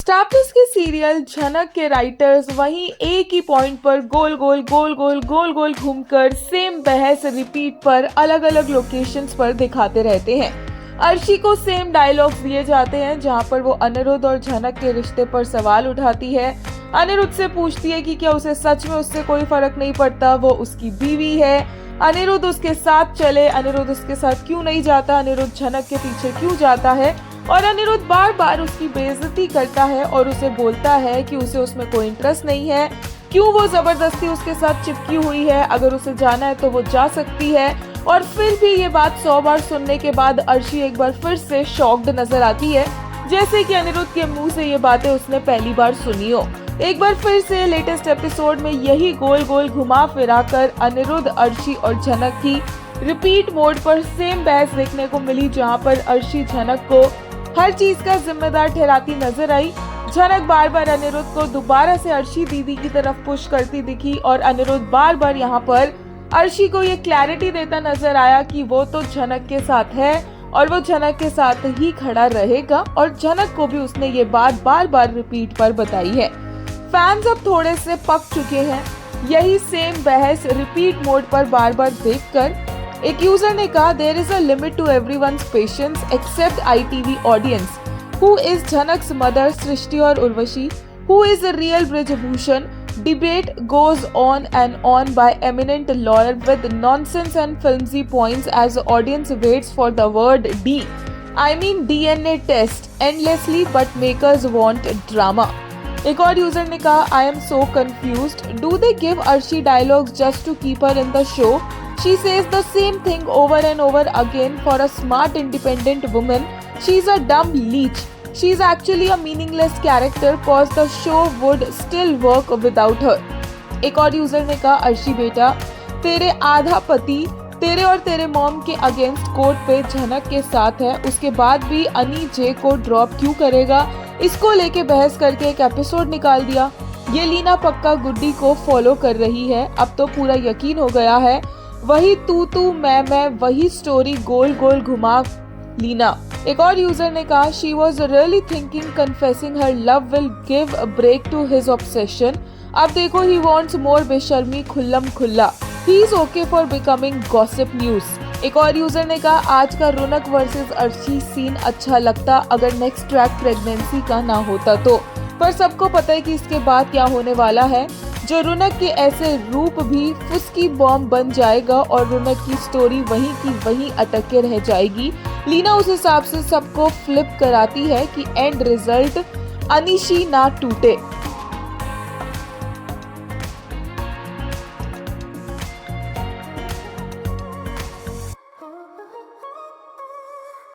Star plus के serial झनक के राइटर्स वहीं एक ही पॉइंट पर गोल गोल घूमकर सेम बहस रिपीट पर अलग अलग लोकेशंस पर दिखाते रहते हैं। अर्शी को सेम डायलॉग्स दिए जाते हैं जहां पर वो अनिरुद्ध और झनक के रिश्ते पर सवाल उठाती है। अनिरुद्ध से पूछती है कि क्या उसे सच में उससे कोई फर्क नहीं पड़ता, वो उसकी बीवी है, अनिरुद्ध उसके साथ चले, अनिरुद्ध उसके साथ क्यों नहीं जाता, अनिरुद्ध झनक के पीछे क्यों जाता है। और अनिरुद्ध बार बार उसकी बेइज्जती करता है और उसे बोलता है कि उसे उसमें कोई इंटरेस्ट नहीं है, क्यों वो जबरदस्ती उसके साथ चिपकी हुई है, अगर उसे जाना है तो वो जा सकती है। और फिर भी ये बात 100 बार सुनने के बाद अर्शी एक बार फिर से शॉक्ड नजर आती है, जैसे कि अनिरुद्ध के मुंह से ये बातें उसने पहली बार सुनी हो। एक बार फिर से लेटेस्ट एपिसोड में यही गोल गोल घुमा फिरा कर अनिरुद्ध, अर्शी और झनक की रिपीट मोड पर सेम बहस देखने को मिली, जहां पर अर्शी झनक को हर चीज का जिम्मेदार ठहराती नजर आई। झनक बार बार अनिरुद्ध को दोबारा से अर्शी दीदी की तरफ पुश करती दिखी और अनिरुद्ध बार बार यहाँ पर अर्शी को ये क्लैरिटी देता नजर आया कि वो तो झनक के साथ है और वो झनक के साथ ही खड़ा रहेगा, और झनक को भी उसने ये बात बार बार रिपीट पर बताई है। फैंस अब थोड़े से पक चुके हैं यही सेम बहस रिपीट मोड पर बार बार देखकर। एक यूजर ने कहा, there is a limit to everyone's patience except ITV audience. Who is Jhanak's mother Srishti और Urvashi? Who is the real Brijbhushan? Debate goes on and on by eminent lawyer with nonsense and flimsy points as the audience waits for the word D. I mean DNA test endlessly, but makers want drama. एक और user ने कहा, I am so confused. Do they give Arshi dialogues just to keep her in the show? She says the same thing over and over again. For a smart independent woman, she's a dumb leech. She's actually a meaningless character cause the show would still work without her. एक और user ने कहा, अर्शी बेटा, तेरे आधा पति तेरे और तेरे मॉम के अगेंस्ट कोर्ट पे झनक के साथ है, उसके बाद भी अनी जे को ड्रॉप क्यों करेगा? इसको लेके बहस करके एक एपिसोड निकाल दिया। ये लीना पक्का गुड्डी को फॉलो कर रही है, अब तो पूरा यकीन हो गया है, वही तू मैं वही स्टोरी गोल गोल घुमा लीना। एक और यूजर ने कहा, she was really thinking confessing her love will give a break to his obsession. अब देखो ही वॉन्ट्स मोर बेशर्मी खुल्लम खुल्ला। He is okay for becoming gossip news. एक और यूजर ने कहा, आज का रौनक वर्सेस अर्शी सीन अच्छा लगता अगर नेक्स्ट ट्रैक प्रेगनेंसी का ना होता तो, पर सबको पता है कि इसके बाद क्या होने वाला है। जो रौनक के ऐसे रूप भी फुसकी बॉम्ब बन जाएगा और रौनक की स्टोरी वहीं की वहीं अटक के रह जाएगी। लीना उस हिसाब से सबको फ्लिप कराती है कि एंड रिजल्ट अनिशी ना टूटे।